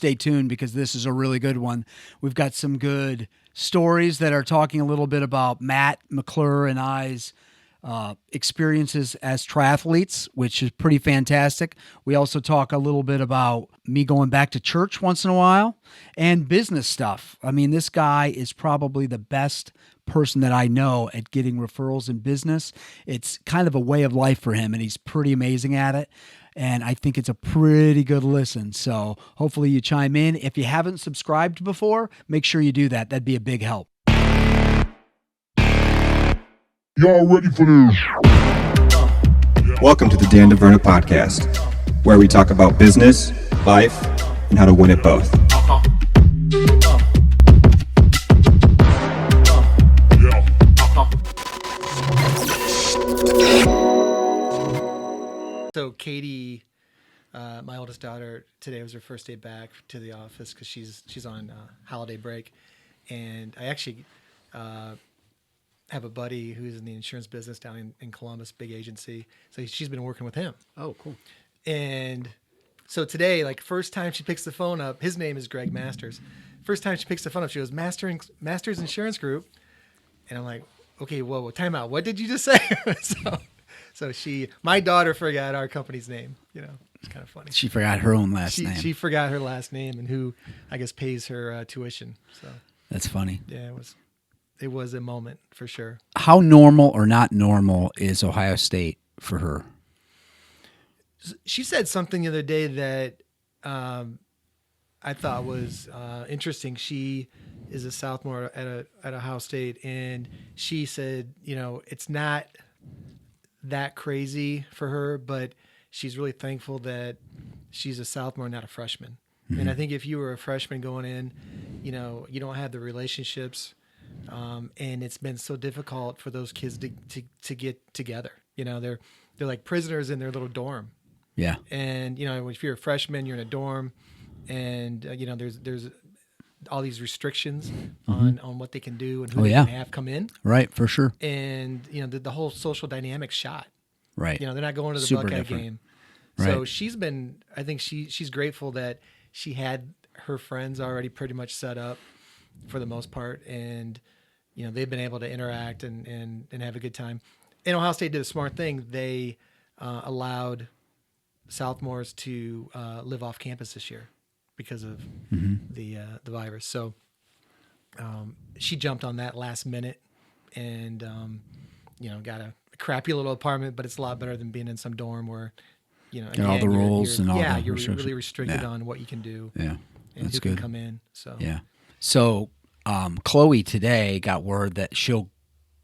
stay tuned because this is a really good one. We've got some good stories that are talking a little bit about Matt McClure and I's experiences as triathletes, which is pretty fantastic. We also talk a little bit about me going back to church once in a while and business stuff. I mean, this guy is probably the best person that I know at getting referrals in business. It's kind of a way of life for him, and he's pretty amazing at it. And I think it's a pretty good listen. So hopefully you chime in. If you haven't subscribed before, make sure you do that. That'd be a big help. Y'all ready for this? Welcome to the DeVerna podcast, where we talk about business, life, and how to win at both. So Katie, my oldest daughter, today was her first day back to the office because she's on holiday break, and I actually have a buddy who's in the insurance business down in Columbus, big agency. So she's been working with him. Oh, cool. And so today, like first time she picks the phone up, his name is Greg Masters. First time she picks the phone up, she goes, Masters Insurance Group. And I'm like, okay, whoa, time out. What did you just say? So my daughter forgot our company's name. You know, it's kind of funny. She forgot her own last name. She forgot her last name and who, I guess, pays her tuition. So that's funny. Yeah, it was a moment for sure. How normal or not normal is Ohio State for her? She said something the other day that I thought was interesting. She is a sophomore at Ohio State, and she said, you know, it's not that crazy for her, but she's really thankful that she's a sophomore, not a freshman. Mm-hmm. And I think if you were a freshman going in, you know, you don't have the relationships. And it's been so difficult for those kids to get together. You know, they're like prisoners in their little dorm. Yeah. And, you know, if you're a freshman, you're in a dorm, and, you know, there's all these restrictions on what they can do and who they can have come in. Right, for sure. And, you know, the whole social dynamic shot. Right. You know, they're not going to the Super Buckeye different. game. Right. So I think she's grateful that she had her friends already pretty much set up for the most part, and you know they've been able to interact and have a good time. And Ohio State did a smart thing; they allowed sophomores to live off campus this year because of the virus. So she jumped on that last minute, and you know got a crappy little apartment, but it's a lot better than being in some dorm where you know again, all the rules and all the you're restrictions. really restricted on what you can do. Yeah, and that's who good. can come in. So yeah. So Chloe today got word that she'll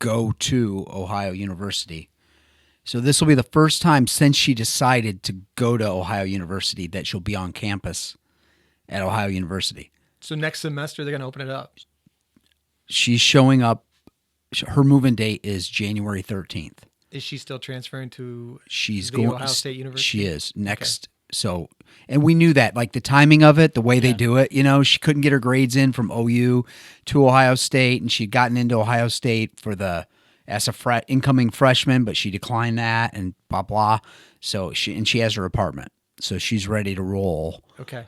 go to Ohio University. So this will be the first time since she decided to go to Ohio University that she'll be on campus at Ohio University. So next semester they're going to open it up. She's showing up. Her move-in date is January 13th. Is she still transferring to She's the going Ohio State University? She is next. Okay. So, and we knew that, like the timing of it, the way they do it, you know, she couldn't get her grades in from OU to Ohio State, and she'd gotten into Ohio State as a incoming freshman, but she declined that and blah, blah. So she has her apartment. So she's ready to roll. Okay.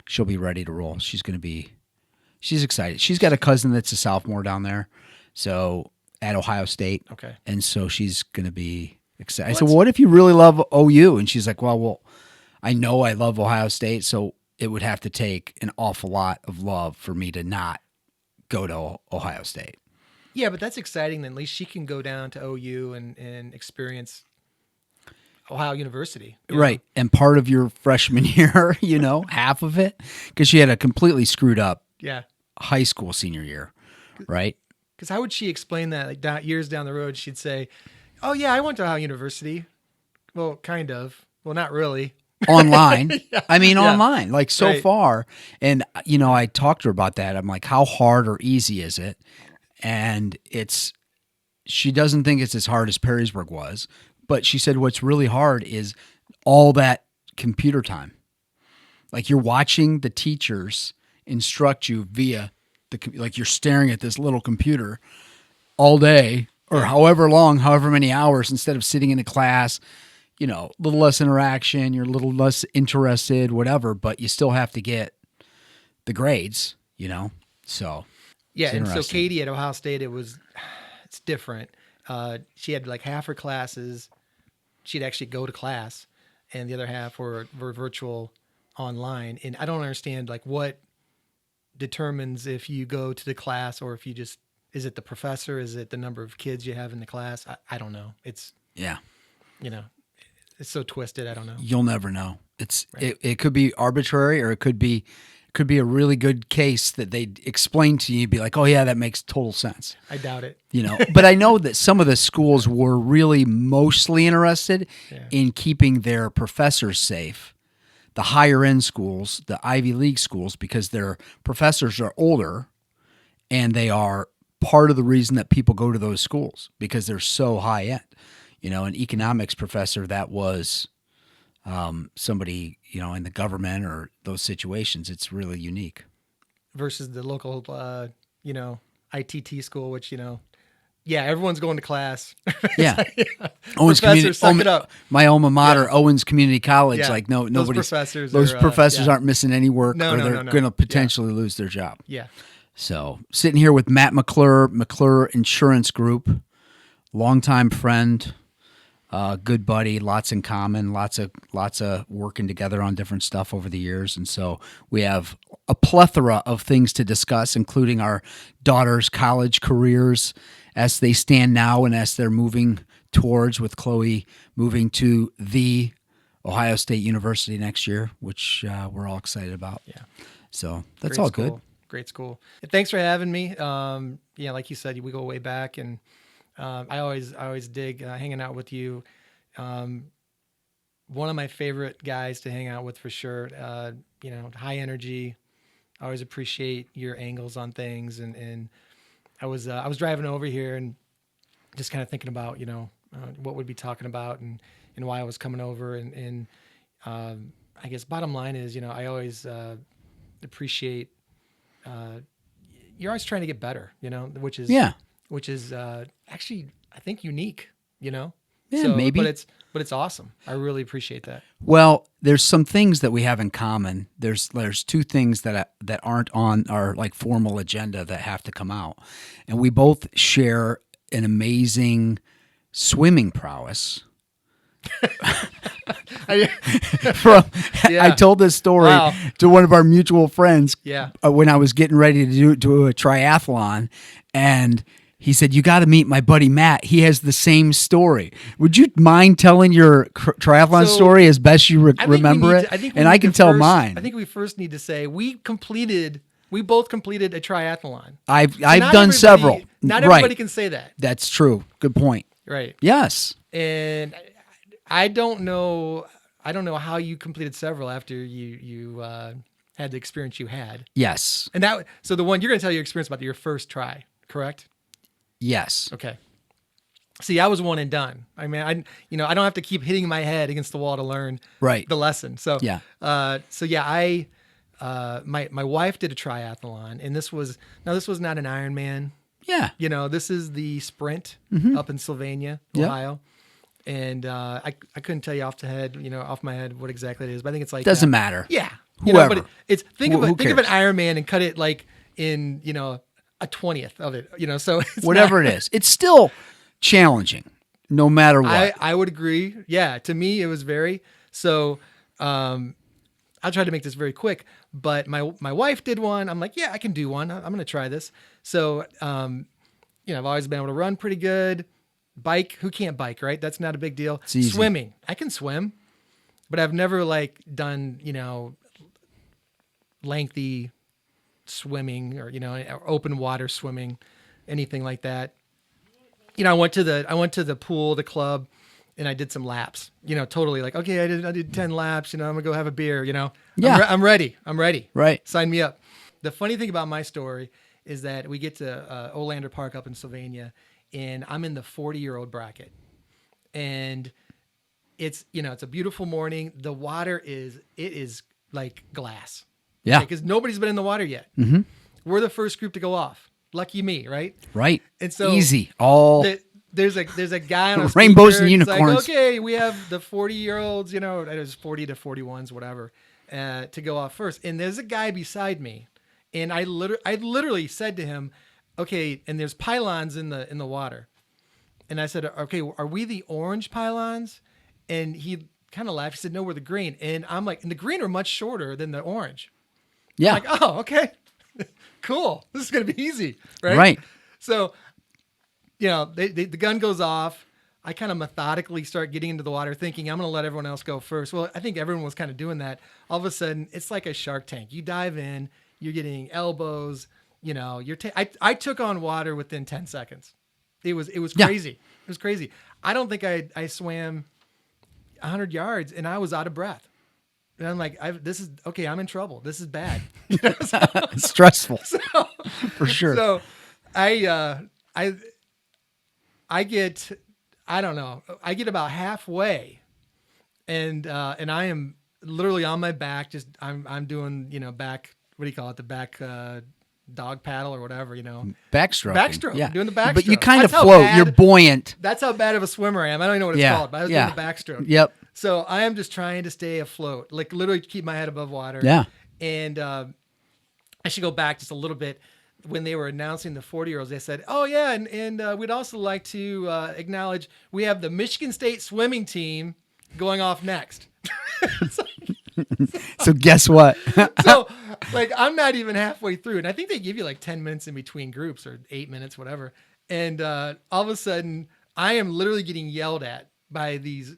She'll be ready to roll. She's excited. She's got a cousin that's a sophomore down there. So at Ohio State. Okay. And so she's going to be excited. I said, well, what if you really love OU? And she's like, well, I know I love Ohio State, so it would have to take an awful lot of love for me to not go to Ohio State. Yeah, but that's exciting. Then at least she can go down to OU and experience Ohio University. Right. Know? And part of your freshman year, you know, half of it, because she had a completely screwed up high school senior year, right? Because how would she explain that? Like years down the road, she'd say, oh, yeah, I went to Ohio University. Well, kind of. Well, not really. Online. Yeah. I mean, online, like so right. far. And, you know, I talked to her about that. I'm like, how hard or easy is it? And she doesn't think it's as hard as Perrysburg was. But she said what's really hard is all that computer time. Like you're watching the teachers instruct you via like you're staring at this little computer all day or however long, however many hours, instead of sitting in a class, a little less interaction, you're a little less interested, whatever, but you still have to get the grades, So Yeah, it's and so interesting. Katie at Ohio State, it's different. She had like half her classes, she'd actually go to class, and the other half were virtual online. And I don't understand like what determines if you go to the class or if you just, is it the professor? Is it the number of kids you have in the class? I don't know. It's, Yeah. It's so twisted. I don't know. You'll never know. It's Right. it could be arbitrary, or it could be a really good case that they explain to you. You'd be like, oh yeah, that makes total sense. I doubt it. But I know that some of the schools were really mostly interested Yeah. in keeping their professors safe. The higher end schools, the Ivy League schools, because their professors are older, and they are part of the reason that people go to those schools because they're so high end. An economics professor that was somebody, in the government or those situations, it's really unique. Versus the local, ITT school, which, yeah, everyone's going to class. Yeah. Owens Professor, suck it up. My alma mater, Owens Community College. Yeah. Like Those nobody's, professors those are, professors yeah. aren't missing any work, No, or no, they're no, no. going to potentially lose their job. Yeah. So sitting here with Matt McClure, McClure Insurance Group, longtime friend, good buddy, lots in common, lots of working together on different stuff over the years. And so we have a plethora of things to discuss, including our daughters' college careers as they stand now and as they're moving towards, with Chloe moving to the Ohio State University next year, which we're all excited about. Yeah. So that's Great all school. good. Great school. And thanks for having me. Yeah, like you said, we go way back, and I always dig hanging out with you. One of my favorite guys to hang out with for sure. High energy. I always appreciate your angles on things, and I was driving over here and just kind of thinking about what we'd be talking about and why I was coming over, and I guess bottom line is I always appreciate you're always trying to get better, which is actually I think unique, Yeah, so, maybe. but it's awesome. I really appreciate that. Well, there's some things that we have in common. There's two things that aren't on our like formal agenda that have to come out, and we both share an amazing swimming prowess. I told this story Wow. to one of our mutual friends Yeah. when I was getting ready to do a triathlon, and he said, "You got to meet my buddy Matt. He has the same story." Would you mind telling your triathlon So, story as best you remember it? I think we And I need can to tell first- mine. I think we first need to say we both completed a triathlon. I've So done not everybody- several. Not Right. everybody can say that. That's true. Good point. Right. Yes. And I don't know how you completed several after you had the experience you had. Yes. And so the one you're going to tell your experience about your first try, correct? Yes. Okay. See, I was one and done. I mean, I don't have to keep hitting my head against the wall to learn Right. the lesson. So Yeah. My wife did a triathlon, and this was not an Ironman. Yeah. This is the sprint up in Sylvania, Yep. Ohio. And I couldn't tell you off my head what exactly it is, but I think it's like Doesn't matter. Yeah, Whoever. but it's think of Who an cares? Ironman and cut it like in a 20th of it. So it's Whatever not- it is, it's still challenging, no matter what. I would agree. Yeah, to me it was very so. I'll try to make this very quick, but my wife did one. I'm like, yeah, I can do one. I'm going to try this. So, I've always been able to run pretty good. Bike, who can't bike, right? That's not a big deal. It's easy. Swimming, I can swim, but I've never done, lengthy swimming or open water swimming, anything like that. I went to the pool, the club, and I did some laps. Totally like, okay, I did 10 laps. I'm gonna go have a beer. Yeah. I'm ready. Right. Sign me up. The funny thing about my story is that we get to Olander Park up in Sylvania, and I'm in the 40-year-old bracket, and it's it's a beautiful morning. The water is like glass. Yeah. Because nobody's been in the water yet. We're the first group to go off. Lucky me, right? Right. And so easy. All the there's a guy on a Rainbows speaker, and he's like, unicorns. okay, we have the 40-year-olds, it was 40 to 41s, whatever, to go off first. And there's a guy beside me, and I literally said to him, okay, and there's pylons in the water, and I said, okay, are we the orange pylons? And he kind of laughed. He said, no, we're the green. And I'm like, and the green are much shorter than the orange. Yeah. I'm like, oh, okay, cool. This is gonna be easy, right? Right. So, the gun goes off. I kind of methodically start getting into the water thinking I'm going to let everyone else go first. Well, I think everyone was kind of doing that. All of a sudden, it's like a shark tank. You dive in, you're getting elbows, I took on water within 10 seconds. It was crazy. It was crazy. I don't think I swam 100 yards and I was out of breath. And I'm like, I'm in trouble. This is bad. It's stressful. For sure. So I get, I don't know, I get about halfway and I am literally on my back. Just, I'm doing, back, what do you call it? The back, dog paddle or whatever, Backstroke. Backstroke. Yeah. I'm doing the backstroke. But you kind of That's how float. bad- You're buoyant. That's how bad of a swimmer I am. I don't even know what it's called, but I was doing the backstroke. Yep. So I am just trying to stay afloat, like literally keep my head above water. Yeah. And I should go back just a little bit. When they were announcing the 40-year-olds, they said, oh, yeah, and we'd also like to acknowledge we have the Michigan State swimming team going off next. So guess what? So, I'm not even halfway through. And I think they give you 10 minutes in between groups or 8 minutes, whatever. And all of a sudden, I am literally getting yelled at by these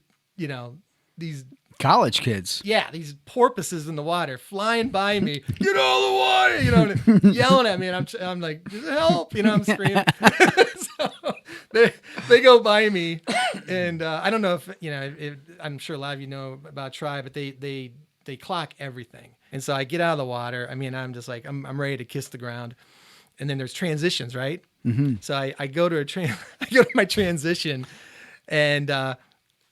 College kids. yeah, these porpoises in the water flying by me. Get out of the water, and yelling at me, and I'm like, help, I'm screaming. So they go by me, and I don't know if I'm sure a lot of you know about Tri, but they clock everything, and so I get out of the water. I mean, I'm just like I'm ready to kiss the ground, and then there's transitions, right? Mm-hmm. So I go to I go to my transition, and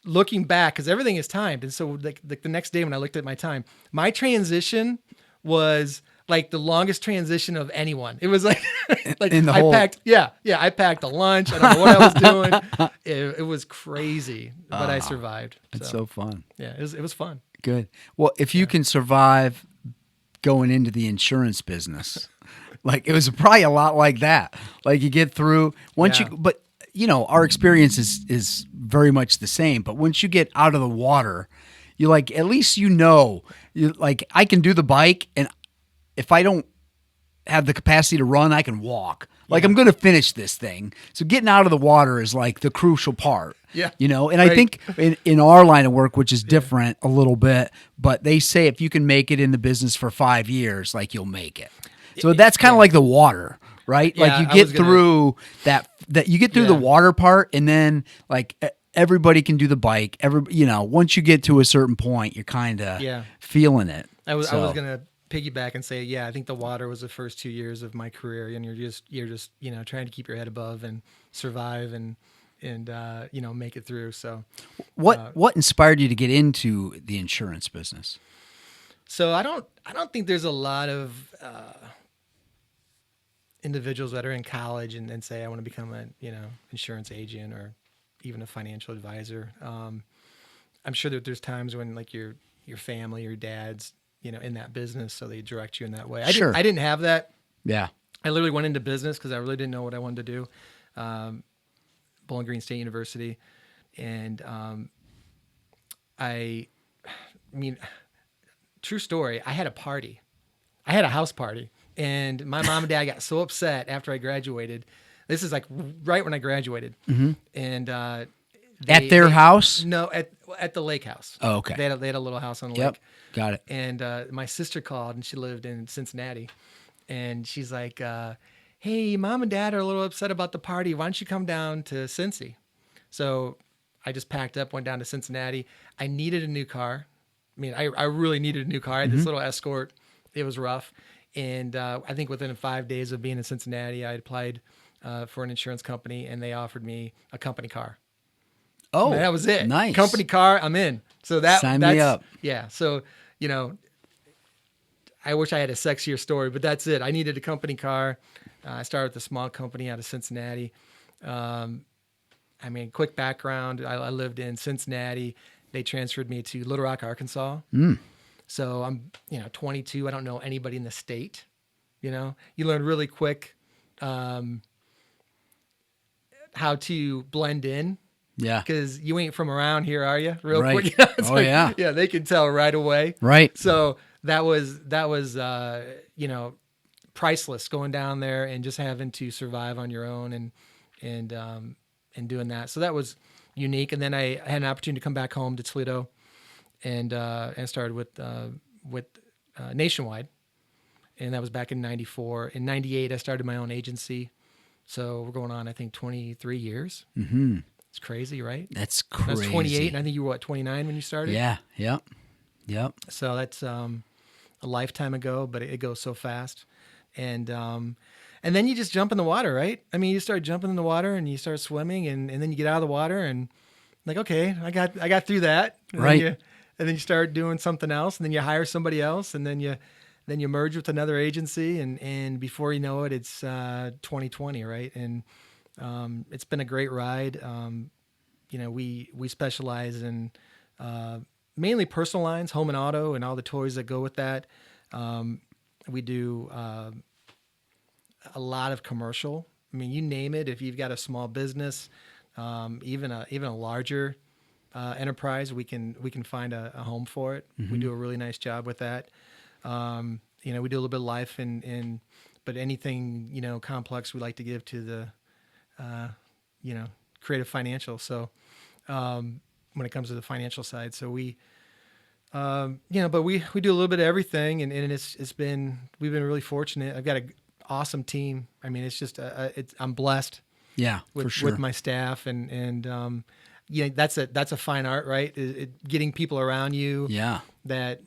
looking back, because everything is timed. And so like the next day when I looked at my time, my transition was like the longest transition of anyone. It was like in the whole... packed a lunch. I don't know what I was doing. It was crazy, but I survived. It's so fun. Yeah, it was fun. Good. Well, if you can survive going into the insurance business, it was probably a lot like that. Like you get through once but our experience is very much the same, but once you get out of the water, you at least I can do the bike, and if I don't have the capacity to run, I can walk. I'm going to finish this thing. So getting out of the water is the crucial part. Yeah. And right. I think in our line of work, which is different a little bit, but they say if you can make it in the business for 5 years, you'll make it. So that's kind of like the water, right? Yeah, you get through that you get through the water part, and then everybody can do the bike. Once you get to a certain point, you're kind of feeling it. I was gonna piggyback and say, I think the water was the first 2 years of my career, and you're just trying to keep your head above and survive and make it through. So what inspired you to get into the insurance business? So I don't think there's a lot of individuals that are in college and say I want to become a insurance agent or even a financial advisor. I'm sure that there's times when your family, your dad's in that business, so they direct you in that way. I didn't have that. Yeah, I literally went into business because I really didn't know what I wanted to do. Bowling Green State University, and I mean, true story. I had a party. I had a house party. And my mom and dad got so upset after I graduated. This is right when I graduated. Mm-hmm. And at their house? No, at the lake house. Oh, okay. They had a little house on the lake. Got it. And my sister called, and she lived in Cincinnati. And she's like, hey, mom and dad are a little upset about the party. Why don't you come down to Cincy? So I just packed up, went down to Cincinnati. I needed a new car. I mean, I really needed a new car. I had this little Escort. It was rough. And I think within 5 days of being in Cincinnati, I applied for an insurance company, and they offered me a company car. Oh, and that was it. Nice. Company car, I'm in. So sign me up. Yeah. So, I wish I had a sexier story, but that's it. I needed a company car. I started with a small company out of Cincinnati. I mean, quick background. I lived in Cincinnati. They transferred me to Little Rock, Arkansas. So I'm, 22. I don't know anybody in the state. You learn really quick how to blend in. Yeah. Because you ain't from around here, are you? Real Right. quick. It's Yeah. Yeah, they can tell right away. Right. So that was priceless, going down there and just having to survive on your own and doing that. So that was unique. And then I had an opportunity to come back home to Toledo and started with Nationwide. And that was back in 94. In 98, I started my own agency. So we're going on, I think, 23 years. Mm-hmm. It's crazy, right? That's crazy. That's 28, and I think you were, 29 when you started? Yeah. Yep. So that's a lifetime ago, but it goes so fast. And then you just jump in the water, right? I mean, you start jumping in the water and you start swimming, and then you get out of the water and like, okay, I got through that. And right. Then you start doing something else, and then you hire somebody else, and then you merge with another agency, and before you know it, it's 2020, right? And it's been a great ride. We specialize in mainly personal lines, home and auto, and all the toys that go with that. We do a lot of commercial. I mean, you name it. If you've got a small business, even a larger enterprise, we can find a home for it. Mm-hmm. We do a really nice job with that. We do a little bit of life but anything, complex we like to give to the, creative financial. So, when it comes to the financial side, so we, but we do a little bit of everything, and we've been really fortunate. I've got an awesome team. I mean, it's just, I'm blessed. Yeah, for sure. With my staff and that's a fine art, right? Getting people around you. Yeah. That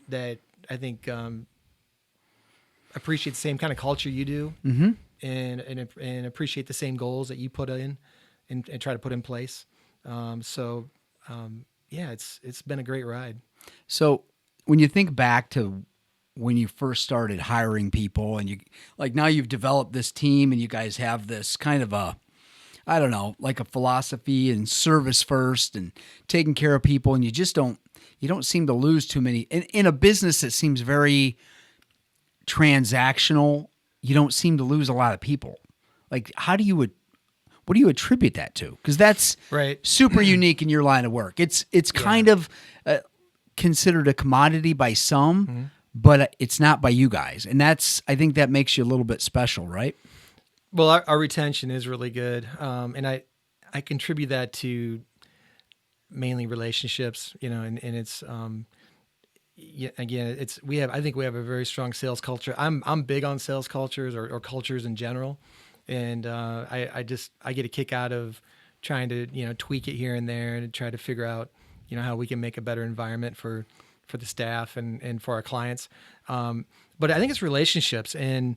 I think, appreciate the same kind of culture you do, mm-hmm. and appreciate the same goals that you put in and try to put in place. It's been a great ride. So when you think back to when you first started hiring people, and now you've developed this team and you guys have this kind of a philosophy and service first and taking care of people, and you don't seem to lose too many in a business that seems very transactional. You don't seem to lose a lot of people. Like, what do you attribute that to? Because that's right. Super unique in your line of work. It's kind of considered a commodity by some, mm-hmm. but it's not by you guys. And I think that makes you a little bit special, right? Well, our retention is really good. And I contribute that to mainly relationships, and it's, again, I think we have a very strong sales culture. I'm big on sales cultures or cultures in general. And I get a kick out of trying to, tweak it here and there and try to figure out, how we can make a better environment for the staff and for our clients. But I think it's relationships. And,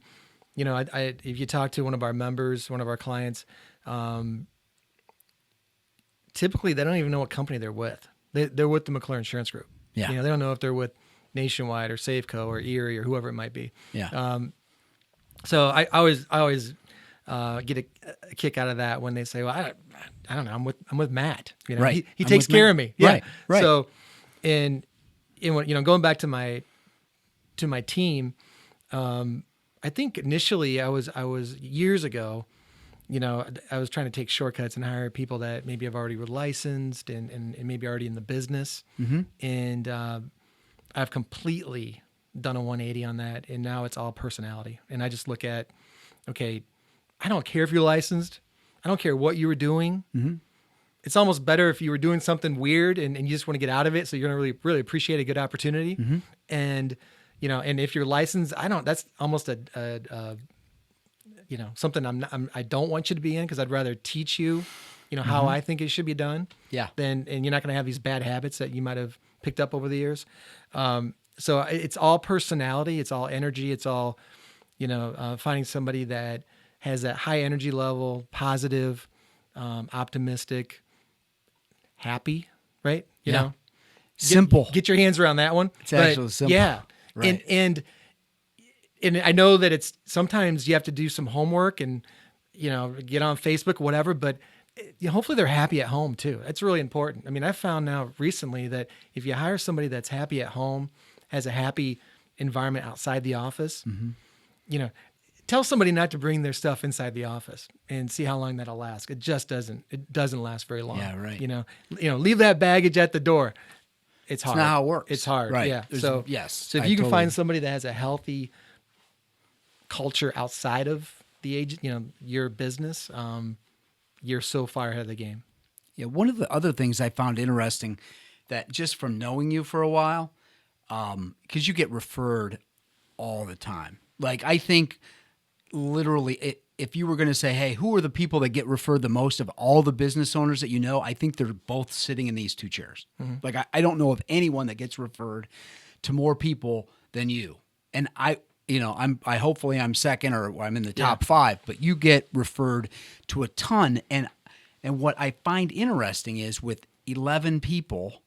if you talk to one of our members, one of our clients, typically they don't even know what company they're with. They're with the McClure Insurance Group. Yeah. They don't know if they're with Nationwide or Safeco or Erie or whoever it might be. Yeah. So I always get a kick out of that when they say, "Well, I don't know, I'm with Matt. Right. He takes care of me." Yeah. Right. So, and going back to my team, I think initially I was years ago, I was trying to take shortcuts and hire people that maybe have already were licensed and maybe already in the business, mm-hmm. and I've completely done a 180 on that, and now it's all personality. And I just look at, okay, I don't care if you're licensed. I don't care what you were doing. Mm-hmm. It's almost better if you were doing something weird and you just want to get out of it. So you're going to really, really appreciate a good opportunity. Mm-hmm. And, and if you're licensed, that's almost something I don't want you to be in, because I'd rather teach you, mm-hmm. how I think it should be done. Yeah. And you're not going to have these bad habits that you might have picked up over the years. So it's all personality. It's all energy. It's all, finding somebody that has that high energy level, positive, optimistic, happy, right? You know, simple. Get your hands around that one. It's actually simple. Yeah. Right. And I know that it's sometimes you have to do some homework and, get on Facebook, whatever, but hopefully they're happy at home too. That's really important. I mean, I've found now recently that if you hire somebody that's happy at home, has a happy environment outside the office, tell somebody not to bring their stuff inside the office and see how long that'll last. It doesn't last very long. Yeah, right. Leave that baggage at the door. It's hard. It's not how it works. It's hard. Right. Yeah. Yes. So if you can find somebody that has a healthy culture outside of the your business, you're so far ahead of the game. Yeah. One of the other things I found interesting that just from knowing you for a while, because you get referred all the time. Like I think literally if you were going to say, hey, who are the people that get referred the most of all the business owners that you know, I think they're both sitting in these two chairs. Mm-hmm. Like I don't know of anyone that gets referred to more people than you. And hopefully I'm second or I'm in the top 5, but you get referred to a ton. And what I find interesting is with 11 people,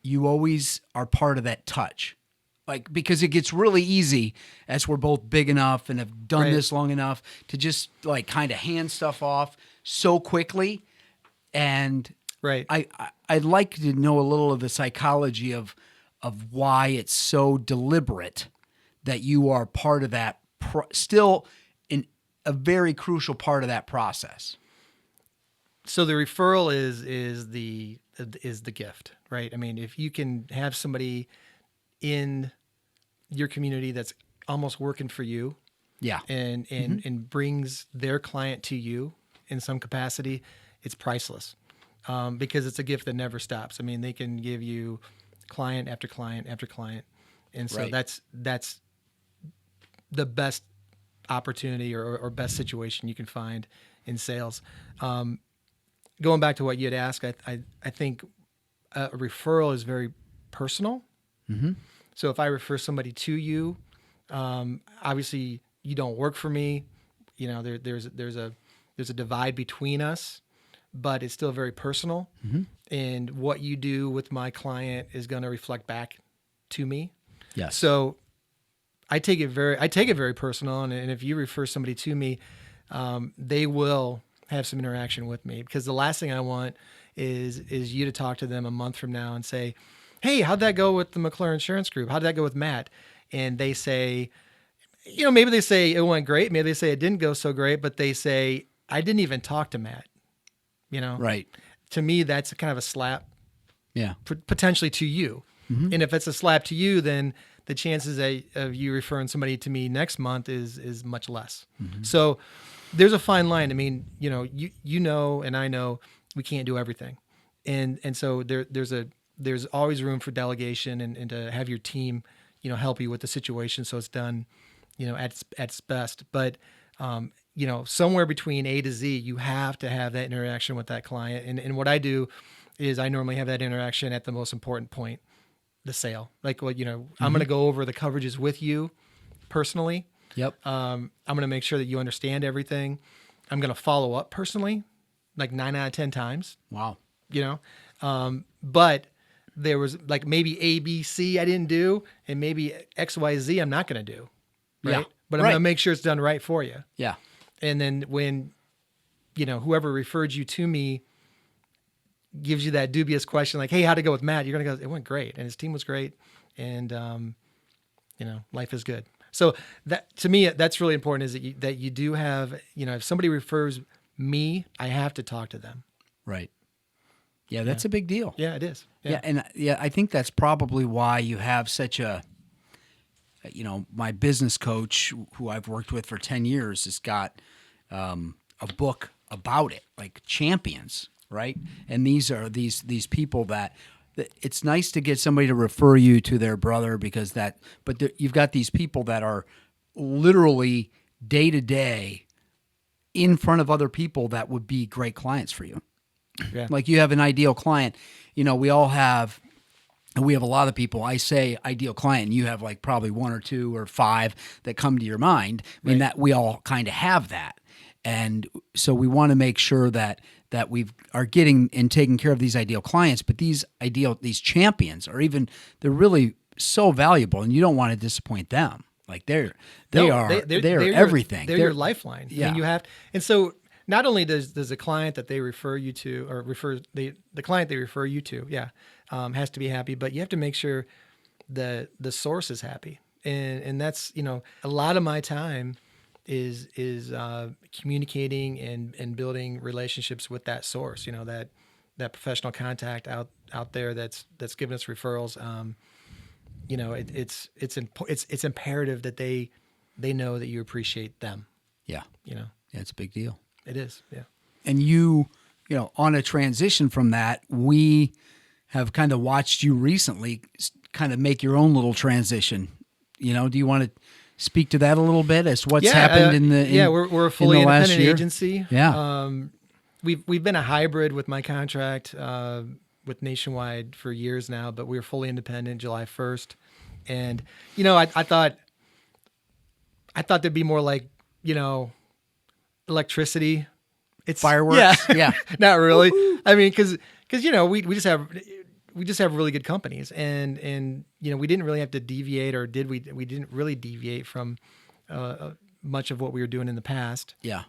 you always are part of that touch. Like, because it gets really easy as we're both big enough and have done this long enough to just like kind of hand stuff off so quickly. And I'd like to know a little of the psychology of why it's so deliberate that you are part of that, still in a very crucial part of that process. So the referral is the gift, right? I mean, if you can have somebody in your community that's almost working for you, and brings their client to you in some capacity, it's priceless, because it's a gift that never stops. I mean, they can give you client after client after client, and so that's the best opportunity or best situation you can find in sales. Going back to what you had asked, I think a referral is very personal. Mm-hmm. So if I refer somebody to you, obviously you don't work for me. There's a divide between us, but it's still very personal. Mm-hmm. And what you do with my client is going to reflect back to me. Yes. So I take it very personal. And if you refer somebody to me, they will have some interaction with me, because the last thing I want is you to talk to them a month from now and say, hey, how'd that go with the McClure Insurance Group? How'd that go with Matt? And they say, maybe they say it went great. Maybe they say it didn't go so great, but they say, I didn't even talk to Matt. Right. To me, that's kind of a slap. Yeah. Potentially to you. Mm-hmm. And if it's a slap to you, then the chances of you referring somebody to me next month is much less. Mm-hmm. So there's a fine line. I mean, and I know we can't do everything. And so there's always room for delegation and to have your team, help you with the situation so it's done, at its best. But, somewhere between A to Z, you have to have that interaction with that client. And what I do is I normally have that interaction at the most important point, the sale. Like, I'm going to go over the coverages with you personally. Yep. I'm going to make sure that you understand everything. I'm going to follow up personally, like 9 out of 10 times. Wow. But there was like maybe A, B, C I didn't do, and maybe X, Y, Z I'm not going to do. Right. Yeah. But I'm going to make sure it's done right for you. Yeah. And then when, whoever referred you to me gives you that dubious question, like, hey, how'd it go with Matt? You're going to go, it went great. And his team was great. And, life is good. So that, to me, that's really important, is that you do have, if somebody refers me, I have to talk to them. Right. Yeah, that's a big deal. Yeah, it is. Yeah. And I think that's probably why you have such a, my business coach who I've worked with for 10 years has got a book about it, like Champions, right? And these are these people that it's nice to get somebody to refer you to their brother but you've got these people that are literally day to day in front of other people that would be great clients for you. Yeah. Like you have an ideal client. We all have, and we have a lot of people. I say ideal client, and you have like probably 1 or 2 or 5 that come to your mind. I mean, that we all kind of have that. And so we want to make sure that we are getting and taking care of these ideal clients, but these champions they're really so valuable, and you don't want to disappoint them. Like they're everything. They're your lifeline. Yeah. And you have, and so not only does the client that they refer you to, or the client they refer you to, has to be happy, but you have to make sure the source is happy. And that's, a lot of my time is communicating and building relationships with that source, that professional contact out there that's giving us referrals. It's imperative that they know that you appreciate them. Yeah. Yeah, it's a big deal. It is. Yeah. And you on a transition from that, we have kind of watched you recently kind of make your own little transition. Do you want to speak to that a little bit as what's happened we're a fully independent agency. Yeah. We've been a hybrid with my contract with Nationwide for years now, but we're fully independent July 1st. And I thought there'd be more like electricity. It's fireworks. Yeah. Not really. I mean, because we just have really good companies, and we didn't really have to deviate, or did we? We didn't really deviate from much of what we were doing in the past. Yeah.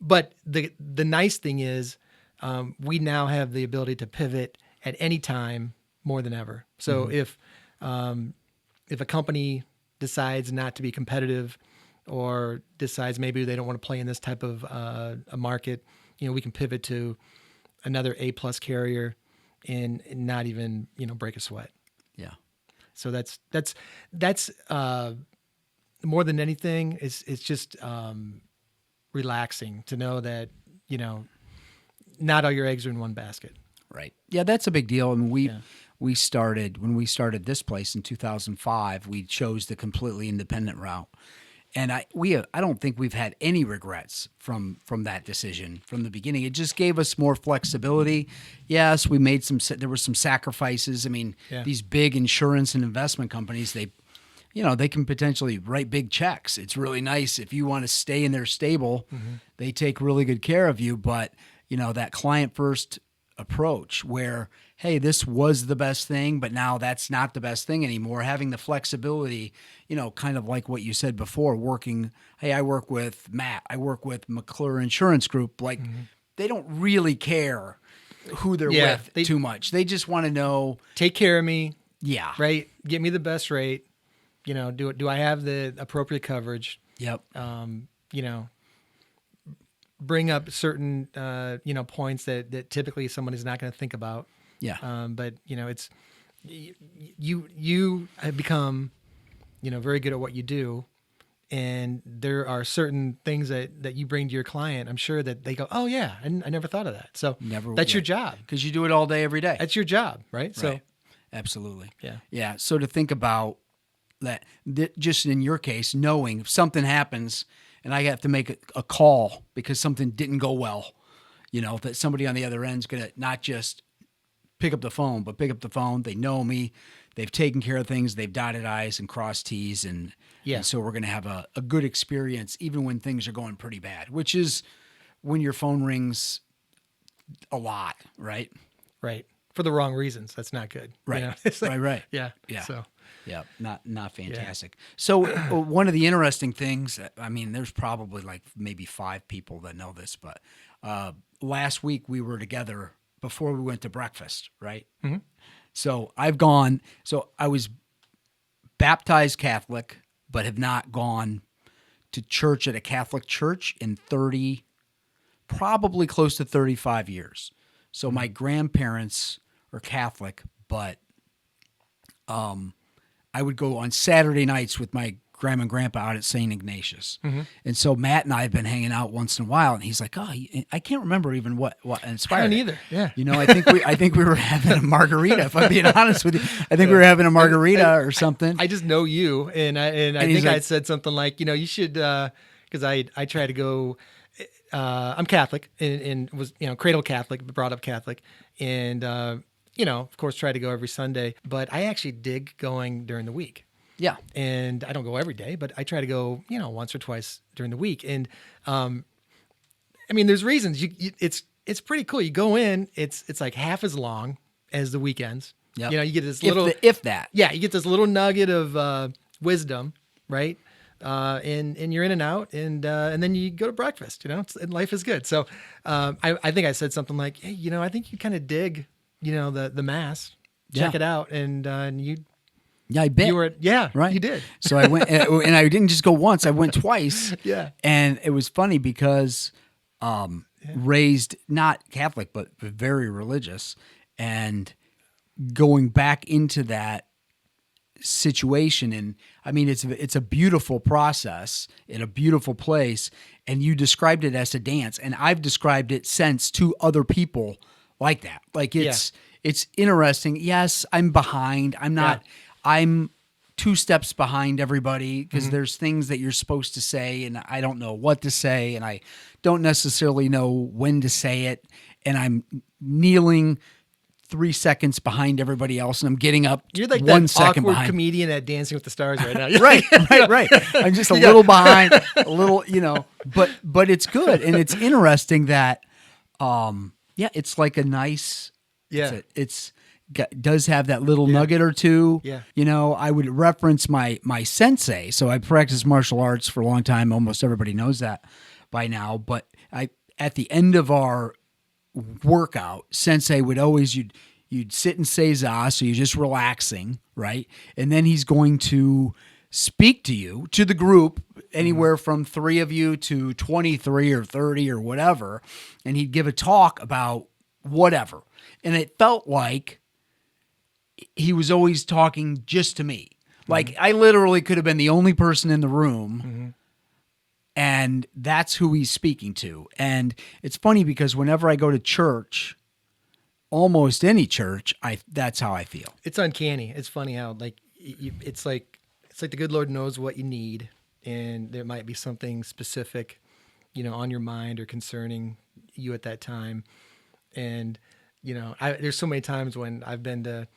But the nice thing is, we now have the ability to pivot at any time more than ever. So if a company decides not to be competitive, or decides maybe they don't want to play in this type of a market, we can pivot to another A+ carrier and not even break a sweat. Yeah. So that's more than anything, it's just relaxing to know that not all your eggs are in one basket. Right. Yeah, that's a big deal. I mean, when we started this place in 2005, we chose the completely independent route. And I don't think we've had any regrets from that decision from the beginning. It just gave us more flexibility. Yes, we made there were some sacrifices. I mean, these big insurance and investment companies, they can potentially write big checks. It's really nice if you want to stay in their stable. Mm-hmm. They take really good care of you. But that client first approach where, hey, this was the best thing, but now that's not the best thing anymore. Having the flexibility, kind of like what you said before, hey, I work with Matt, I work with McClure Insurance Group. Like, they don't really care who they're with too much. They just want to know. Take care of me. Yeah. Right. Get me the best rate. Do I have the appropriate coverage? Yep. Bring up certain, points that typically someone is not going to think about. Yeah. But it's you have become, very good at what you do, and there are certain things that you bring to your client. I'm sure that they go, oh yeah, I never thought of that. So that's your job, because you do it all day, every day. That's your job, right? So absolutely. Yeah. Yeah. So to think about that, just in your case, knowing if something happens and I have to make a call because something didn't go well, that somebody on the other end is going to not just pick up the phone, but pick up the phone. They know me. They've taken care of things. They've dotted I's and crossed T's. And so we're going to have a good experience even when things are going pretty bad, which is when your phone rings a lot, right? Right. For the wrong reasons. That's not good. Right. Right. Yeah. Yeah. So. Yeah, not fantastic. Yeah. So one of the interesting things, I mean, there's probably like maybe 5 people that know this, but last week we were together before we went to breakfast, right? Mm-hmm. So I was baptized Catholic, but have not gone to church at a Catholic church in probably close to 35 years. So my grandparents are Catholic, but I would go on Saturday nights with my grandma and grandpa out at St. Ignatius. Mm-hmm. And so Matt and I have been hanging out once in a while, and he's like, oh, I can't remember even what inspired. I don't either. Yeah. I think we were having a margarita, if I'm being honest with you. I think we were having a margarita or something. I just know you. And I think I said something like, you should, cause I try to go, I'm Catholic and was, cradle Catholic, brought up Catholic, and, of course, try to go every Sunday, but I actually dig going during the week. Yeah. And I don't go every day, but I try to go, once or twice during the week. And, there's reasons it's pretty cool. You go in, it's like half as long as the weekends. Yep. You get this little, if that. Yeah. You get this little nugget of, wisdom, right? and you're in and out, and then you go to breakfast. And life is good. So I think I said something like, hey, I think you kind of dig, the mass. Check it out, and you. Yeah, I bet. You were, right. You did. So I went, and I didn't just go once. I went twice. Yeah. And it was funny because raised not Catholic, but very religious, and going back into that situation. And I mean, it's a beautiful process in a beautiful place. And you described it as a dance, and I've described it since to other people like that. Like it's interesting. Yes, I'm behind. I'm not. Yeah. I'm 2 steps behind everybody because there's things that you're supposed to say, and I don't know what to say, and I don't necessarily know when to say it, and I'm kneeling 3 seconds behind everybody else, and I'm getting up. You're like 1 that second awkward behind. Comedian at Dancing with the Stars right now. Right. I'm just a little behind, a little, but it's good, and it's interesting that, it's like a nice, does have that little nugget or two. Yeah. I would reference my sensei. So I practiced martial arts for a long time. Almost everybody knows that by now. But at the end of our workout, sensei would always, you'd sit in seiza, so you're just relaxing, right? And then he's going to speak to you, to the group, anywhere from 3 of you to 23 or 30 or whatever. And he'd give a talk about whatever. And it felt like he was always talking just to me. Like I literally could have been the only person in the room, and that's who he's speaking to. And it's funny because whenever I go to church, almost any church, that's how I feel. It's uncanny. It's funny how it's like the good Lord knows what you need, and there might be something specific, on your mind or concerning you at that time. And there's so many times when I've been to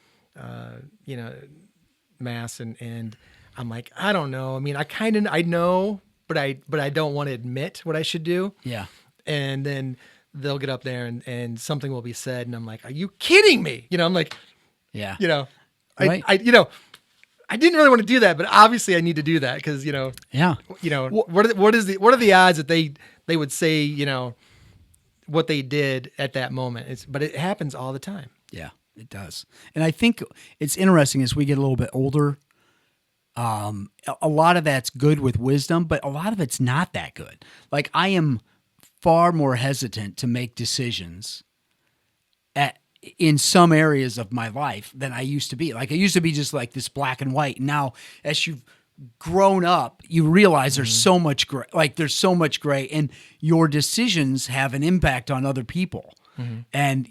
mass and I'm like, I don't know. I mean, I know, but I don't want to admit what I should do. Yeah. And then they'll get up there and something will be said, and I'm like, are you kidding me? I'm like, yeah. Right. I didn't really want to do that, but obviously I need to do that because, yeah. What are the odds that they would say, what they did at that moment? But it happens all the time. Yeah, it does. And I think it's interesting as we get a little bit older, a lot of that's good with wisdom, but a lot of it's not that good. Like I am far more hesitant to make decisions in some areas of my life than I used to be. Like I used to be just like this black and white. Now, as you've grown up, you realize there's so much gray. Like there's so much gray, and your decisions have an impact on other people. And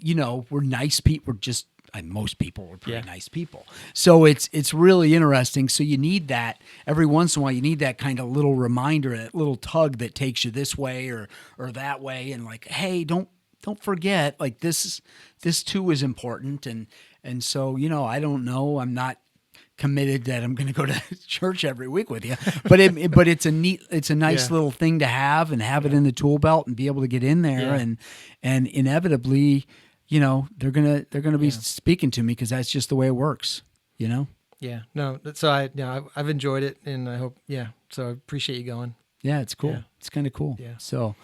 we're nice people. We're just most people are pretty nice people. So it's really interesting. So you need that every once in a while. You need that kind of little reminder, that little tug that takes you this way or that way, and like, hey, don't forget, like this too is important. And so I don't know. I'm not committed that I'm going to go to church every week with you, but it's a nice little thing to have it in the tool belt and be able to get in there and inevitably, they're gonna be speaking to me because that's just the way it works, Yeah. No. So I've enjoyed it, and I hope. Yeah. So I appreciate you going. Yeah, it's cool. Yeah. It's kind of cool. Yeah. So,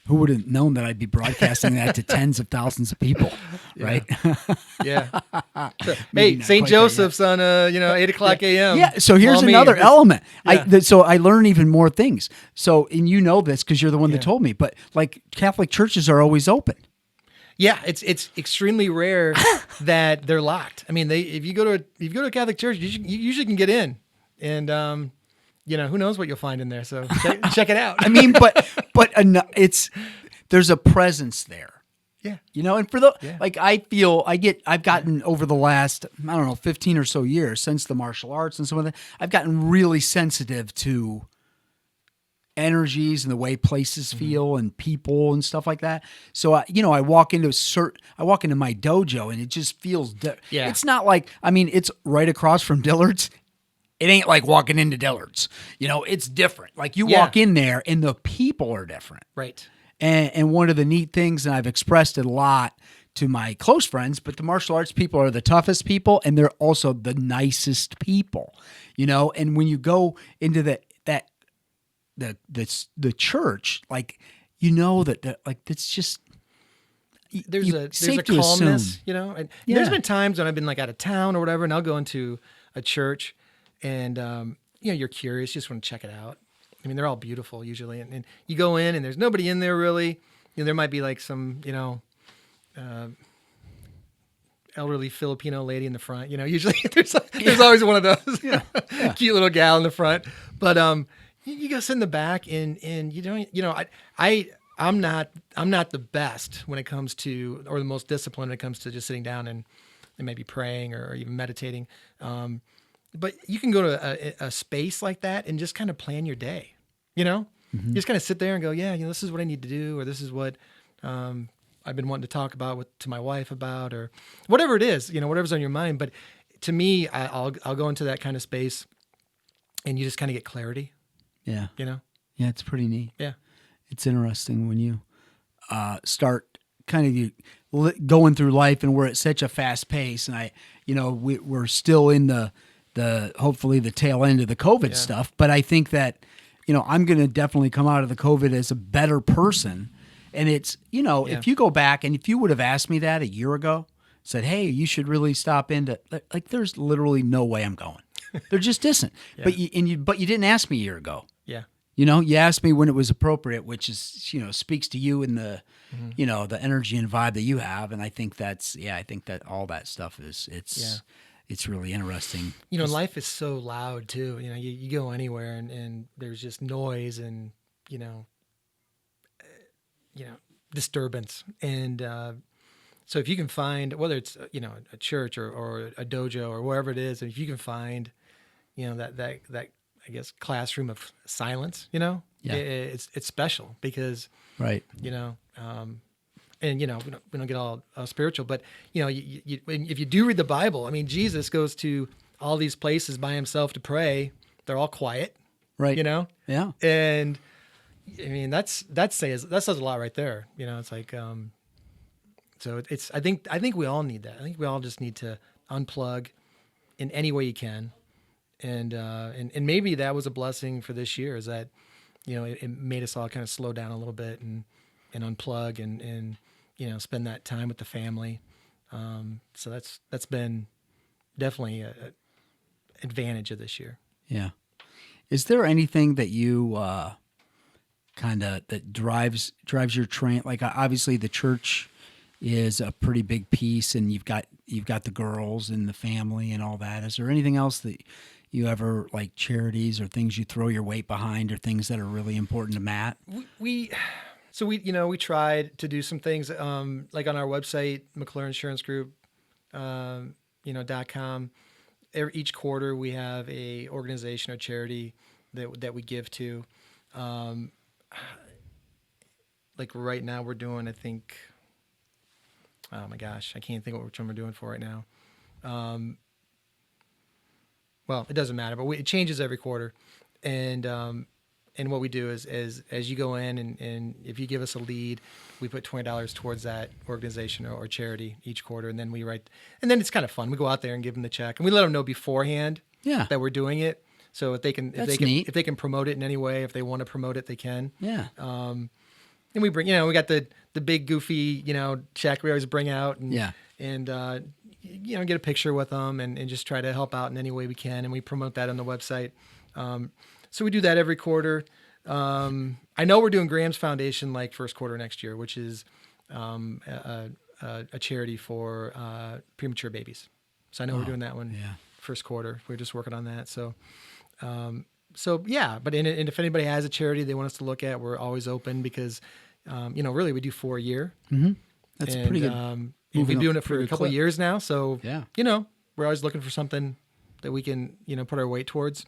who would have known that I'd be broadcasting that to tens of thousands of people, right? Yeah. So, hey, St. Joseph's on 8:00 a.m. Yeah. So here's another element. So I learn even more things. So and this because you're the one that told me. But like Catholic churches are always open. Yeah, it's extremely rare that they're locked. I mean, if you go to a Catholic church, you usually can get in, and who knows what you'll find in there. So check it out. I mean, but there's a presence there. Yeah. And for I've gotten over the last, 15 or so years since the martial arts and some of that, I've gotten really sensitive to energies and the way places feel and people and stuff like that. So I walk into my dojo and it just feels it's not like, it's right across from Dillard's. It ain't like walking into Dillard's. It's different. Like you walk in there and the people are different. Right. And one of the neat things, and I've expressed it a lot to my close friends, but the martial arts people are the toughest people, and they're also the nicest people, And when you go into that the church, like, you know, that like, it's just, There's a safe to calmness, assume. you know. And Yeah. there's been times when I've been like out of town or whatever, and I'll go into a church, and you know, you're curious, you just want to check it out. I mean, they're all beautiful usually, and you go in and there's nobody in there really. You know, there might be like some, you know, elderly Filipino lady in the front. You know, usually there's always one of those cute little gal in the front. But you go sit in the back, and you don't, you know, I'm not the best when it comes to, or the most disciplined when it comes to just sitting down and maybe praying or even meditating. But you can go to a space like that and just kind of plan your day. You know, you just kind of sit there and go, yeah, you know, this is what I need to do, or this is what I've been wanting to talk about to my wife about, or whatever it is, you know, whatever's on your mind. But to me, I'll go into that kind of space, and you just kind of get clarity. Yeah. You know. Yeah, it's pretty neat. Yeah. It's interesting when you start kind of going through life, and we're at such a fast pace, and we're still in the hopefully the tail end of the COVID stuff. But I think that, you know, I'm going to definitely come out of the COVID as a better person. And it's, you know, if you go back and if you would have asked me that a year ago, said, hey, you should really stop into, like, there's literally no way I'm going. There just isn't. But you didn't ask me a year ago. Yeah. You know, you asked me when it was appropriate, which is, you know, speaks to you and the, you know, the energy and vibe that you have. And I think I think that all that stuff it's really interesting. You know, life is so loud too. You know, you go anywhere and there's just noise and, you know, disturbance. And so if you can find, whether it's, you know, a church or a dojo or wherever it is, if you can find, you know, that I guess classroom of silence, you know, it's special because, right. You know, and you know, we don't get all spiritual, but you know, if you do read the Bible, I mean, Jesus goes to all these places by himself to pray. They're all quiet, right? You know, yeah. And I mean, that says a lot right there. You know, it's like, so it's. I think we all need that. I think we all just need to unplug in any way you can, and maybe that was a blessing for this year. Is that, you know, it made us all kind of slow down a little bit and unplug and you know, spend that time with the family. So that's been definitely a advantage of this year. Yeah. Is there anything that you kind of that drives your train? Like, obviously the church is a pretty big piece, and you've got the girls and the family and all that. Is there anything else that you ever, like, charities or things you throw your weight behind, or things that are really important to Matt? We tried to do some things, like on our website, McClure Insurance Group, .com. Each quarter we have a organization or charity that we give to. Like right now we're doing, I think, oh my gosh, I can't think of which one we're doing for right now. Well, it doesn't matter, but it changes every quarter. And what we do is as you go in and if you give us a lead, we put $20 towards that organization or charity each quarter. And then and then it's kind of fun. We go out there and give them the check, and we let them know beforehand that we're doing it. So if they can promote it in any way, if they want to promote it, they can. Yeah. And we bring, you know, we got the big goofy, you know, check we always bring out and you know, get a picture with them and just try to help out in any way we can. And we promote that on the website. So we do that every quarter. I know we're doing Graham's Foundation like first quarter next year, which is a charity for premature babies. So I know we're doing that one first quarter. We're just working on that. So yeah. But if anybody has a charity they want us to look at, we're always open because, you know, really we do 4 a year. Mm-hmm. That's pretty good. We've been doing it for a couple of years now. So, yeah, you know, we're always looking for something that we can, you know, put our weight towards.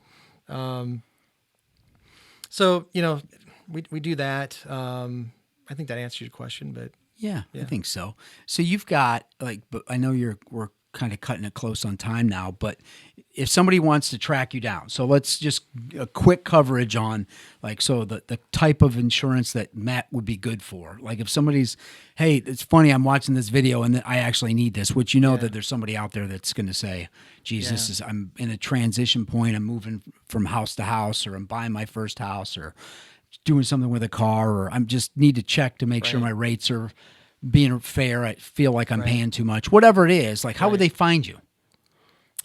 So, you know, we do that. I think that answers your question, but yeah, I think so. So you've got, like, I know we're kind of cutting it close on time now, but if somebody wants to track you down, so let's just a quick coverage on like, so the type of insurance that Matt would be good for. Like if somebody's, hey, it's funny, I'm watching this video and I actually need this, which that there's somebody out there that's going to say, geez, I'm in a transition point. I'm moving from house to house, or I'm buying my first house, or doing something with a car, or I'm just need to check to make sure my rates are being fair. I feel like I'm paying too much, whatever it is. Like, how would they find you?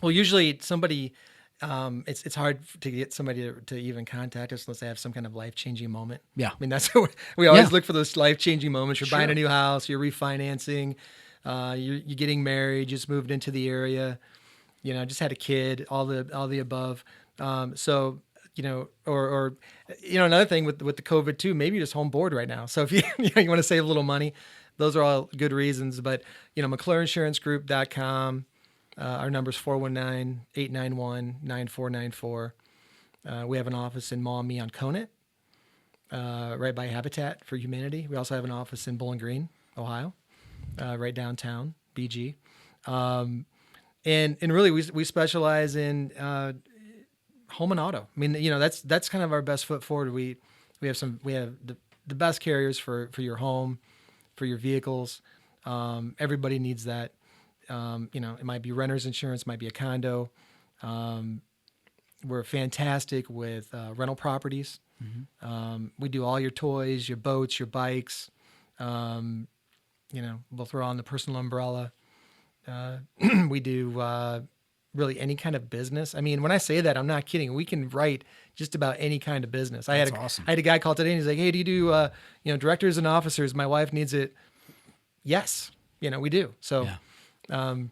Well, usually somebody, it's hard to get somebody to even contact us unless they have some kind of life-changing moment. Yeah. I mean, that's what we always look for, those life-changing moments. You're buying a new house, you're refinancing, you're getting married, just moved into the area, just had a kid, all the above. So, or another thing with the COVID too, maybe you're just home bored right now. So if you want to save a little money, those are all good reasons. But, McClureInsuranceGroup.com. Our number's 419-891-9494. We have an office in Maumee on Conant, right by Habitat for Humanity. We also have an office in Bowling Green, Ohio, right downtown, BG. And really, we specialize in home and auto. I mean, that's kind of our best foot forward. We have the best carriers for your home, for your vehicles. Everybody needs that. It might be renter's insurance, might be a condo. We're fantastic with rental properties. Mm-hmm. We do all your toys, your boats, your bikes. We'll throw on the personal umbrella. We do really any kind of business. I mean, when I say that, I'm not kidding. We can write just about any kind of business. That's awesome. I had a guy call today and he's like, hey, do you do, directors and officers? My wife needs it. Yes. We do. So, and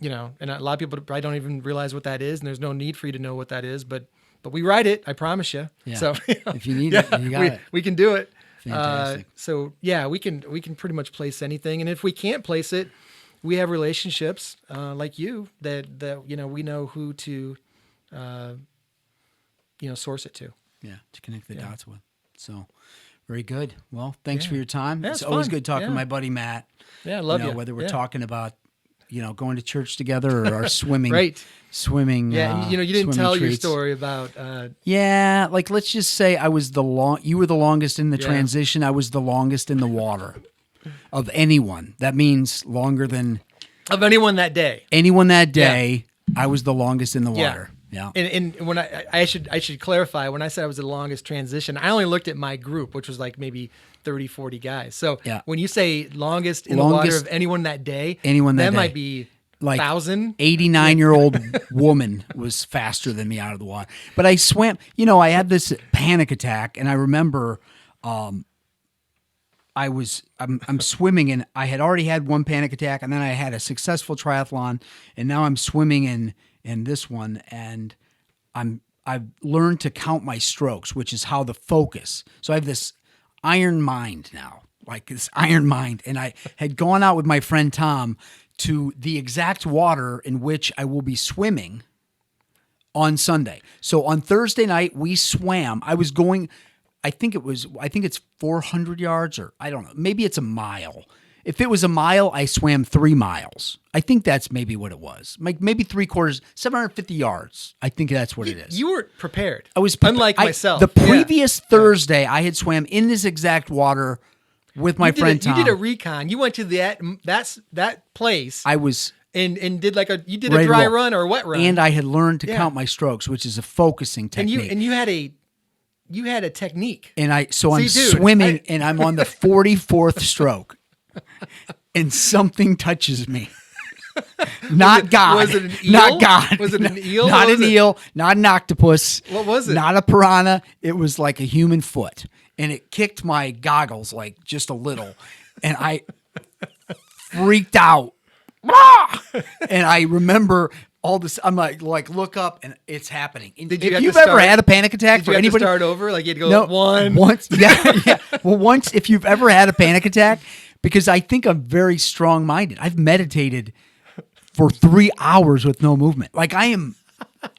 a lot of people probably don't even realize what that is, and there's no need for you to know what that is, but we write it, I promise you. Yeah. So if you need it, you got it. We can do it. Fantastic. We can pretty much place anything. And if we can't place it, we have relationships, like you that, we know who to, source it to. Yeah. To connect the dots with. So very good. Well, thanks for your time. Yeah, it's always fun. good talking to my buddy, Matt. Yeah. I love you. Whether we're talking about, going to church together or our swimming, swimming. Yeah. You didn't tell your story about, like, let's just say you were the longest in the transition. I was the longest in the water of anyone. That means longer than of anyone that day. I was the longest in the water. Yeah. And when I should clarify, when I said I was the longest transition, I only looked at my group, which was like maybe 30, 40 guys. So when you say longest in the water of anyone that day, that might be like 1,000. 89-year-old woman was faster than me out of the water. But I swam, I had this panic attack, and I remember I'm swimming, and I had already had one panic attack, and then I had a successful triathlon, and now I'm swimming in this one, and I've learned to count my strokes, which is how the focus. So I have this iron mind now, and I had gone out with my friend Tom to the exact water in which I will be swimming on Sunday. So on Thursday night, we swam. I think it's 400 yards, or I don't know, maybe it's a mile. If it was a mile, I swam 3 miles. I think that's maybe what it was. Maybe 3/4, 750 yards. I think that's what it is. You were prepared. I was unlike myself. The previous Thursday, I had swam in this exact water with my friend Tom. You did a recon. You went to that place. I was and did a dry run or a wet run. And I had learned to count my strokes, which is a focusing technique. And you had a technique. And I'm swimming, and I'm on the 44th stroke. And something touches me. Not God. Was it an eel? Not God. Was it an eel? Not an eel. Not an octopus. What was it? Not a piranha. It was like a human foot. And it kicked my goggles like just a little. And I freaked out. And I remember all this. I'm like look up, and it's happening. Did you if you've ever had a panic attack, did you have to start over? Like you'd go once. Yeah. Well, once, if you've ever had a panic attack, because I think I'm very strong-minded. I've meditated for 3 hours with no movement. Like I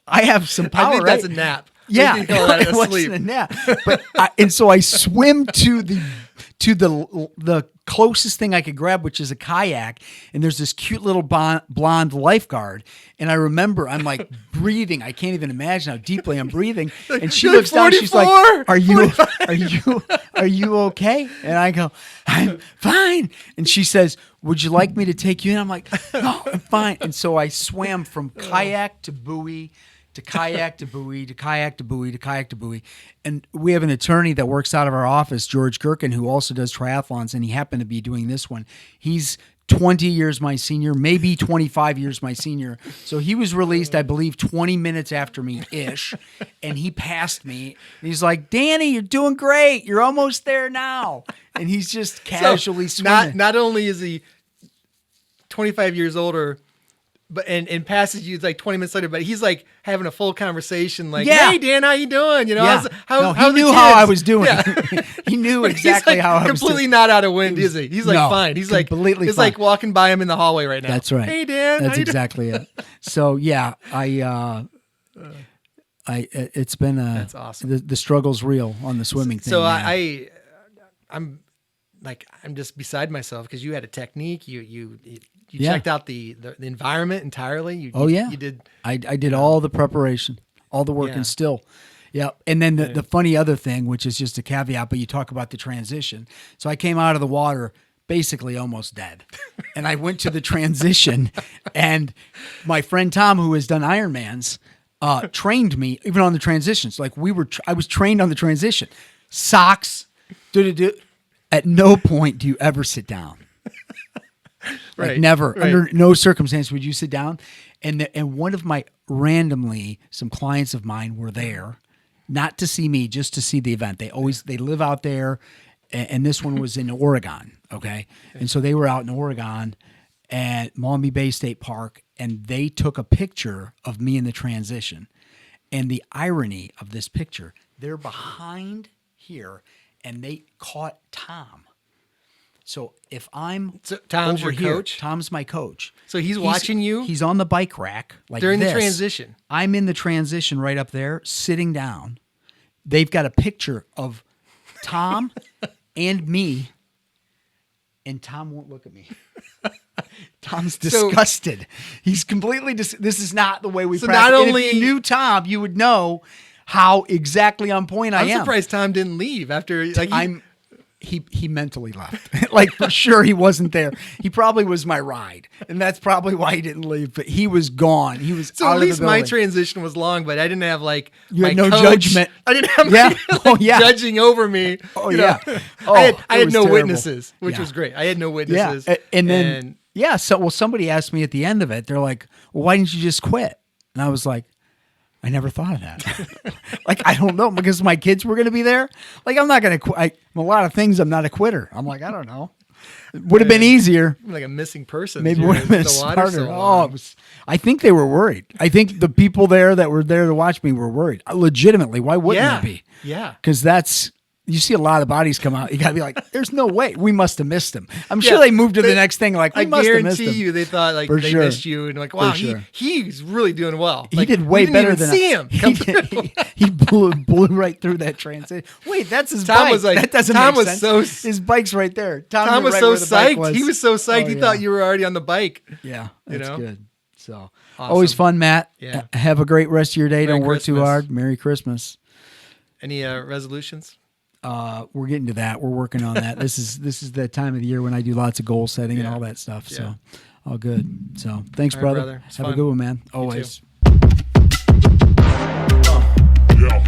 have some power. I think that's a nap. Yeah, it wasn't a nap. But and so I swim to to the closest thing I could grab, which is a kayak. And there's this cute little blonde lifeguard. And I remember I'm like breathing. I can't even imagine how deeply I'm breathing. And she looks down. She's like, "Are you okay?" And I go, "I'm fine." And she says, "Would you like me to take you in?" I'm like, "No, I'm fine." And so I swam from kayak to buoy, to kayak to buoy, to kayak to buoy, to kayak to buoy. And we have an attorney that works out of our office, George Gherkin, who also does triathlons, and he happened to be doing this one. He's 20 years my senior, maybe 25 years my senior. So he was released, I believe, 20 minutes after me-ish, and he passed me. And he's like, "Danny, you're doing great. You're almost there now." And he's just casually swimming. Not only is he 25 years older, but and passes you like 20 minutes later, but he's like having a full conversation, like, Yeah. "Hey, Dan, how you doing?" You know, Yeah. how He the knew kids? how I was doing. Yeah. He knew But exactly he's like how I was completely doing. not out of wind, is he? He's like No, fine. He's like completely it's fine. like walking by him in the hallway right now. That's right. "Hey, Dan, That's how you doing?" exactly it. So yeah, it's been That's awesome. The struggle's real on the swimming thing. So man. I'm just beside myself because you had a technique. You Yeah. checked out the environment entirely. Yeah. You did. I did all the preparation, all the work, Yeah. and still, yeah. And then the funny other thing, which is just a caveat, but you talk about the transition. So I came out of the water basically almost dead, and I went to the transition, and my friend Tom, who has done Ironmans, trained me even on the transitions. Like I was trained on the transition, socks. At no point do you ever sit down. Like Right, never, right. under no circumstance would you sit down. And one of my some clients of mine were there, not to see me, just to see the event. They live out there, and this one was in Oregon. Okay. And so they were out in Oregon at Maumee Bay State Park, and they took a picture of me in the transition. And the irony of this picture, they're behind here, and they caught Tom. So if I'm Tom's over your here, coach? Tom's my coach. So he's watching you? He's on the bike rack like During the this. transition. I'm in the transition right up there, sitting down. They've got a picture of Tom and me, and Tom won't look at me. Tom's disgusted. He's completely this is not the way we So practice. not And only- if you knew Tom, you would know how exactly on point I I'm am. surprised Tom didn't leave after. Like He mentally left. Like for sure he wasn't there. He probably was my ride, and that's probably why he didn't leave. But he was gone. He was So out at of the least my building. transition was long, but I didn't have like You had my no coach. judgment. I didn't have Yeah. my, Oh, yeah. judging over me. Oh, you yeah. know. Oh, I it had was no terrible. witnesses, which Yeah. was great. I had no Yeah, witnesses. and then somebody asked me at the end of it. They're like, "Well, why didn't you just quit?" And I was like, I never thought of that. Like, I don't know, because my kids were going to be there. Like, I'm not going to quit. A lot of things, I'm not a quitter. I'm like, I don't know. It would have been easier. I'm like a missing person. Maybe Dude. would have been The water's smarter. so Oh, long. I think they were worried. I think the people there that were there to watch me were worried. Legitimately, why wouldn't Yeah. they be? Yeah. Because you see a lot of bodies come out. You got to be like, there's no way. We must have missed him. I'm sure Yeah. they moved to the next thing. Like, we I must have missed guarantee him. you, they thought like For they sure. missed you, and like, wow, sure. he's really doing well. He Like, did we way didn't better even than see him. Come through. He blew right through that transit. Wait, that's his Tom bike. was like- that doesn't Tom make was sense. so- his bike's right there. Tom knew was right so where the bike psyched. was. He was so psyched. Oh, he yeah. thought you were already on the bike. Yeah, that's know? good. So Awesome. always fun, Matt. Yeah. Have a great rest of your day. Merry Don't work too Christmas. hard. Merry Christmas. Any resolutions? We're getting to that. We're working on that. This is the time of the year when I do lots of goal setting and Yeah. all that stuff. Yeah. So all good. So thanks, All right, brother. brother. It's Have a fun. good one, man. too. Always. Yeah.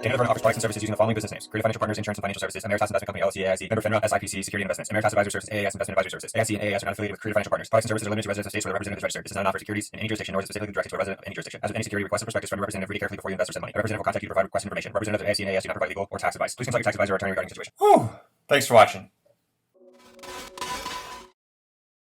DeVerna offers products and services using the following business names: Creative Financial Partners, Insurance and Financial Services, Ameritas Investment Company, LLC, AIC, member FINRA, SIPC, Security Investments, Ameritas Advisory Services, AAS Investment Advisory Services, AIC and AAS are not affiliated with Creative Financial Partners. Products and services are limited to residents of states where the representative is registered. This is not an offer of securities in any jurisdiction, nor is it specifically directed to a resident of any jurisdiction. As with any security, request a prospectus from a representative. Read it carefully before you invest or send money. A representative will contact you to provide request information. Representatives of AIC and AAS do not provide legal or tax advice. Please consult your tax advisor or attorney regarding the situation. Whew. Thanks for watching.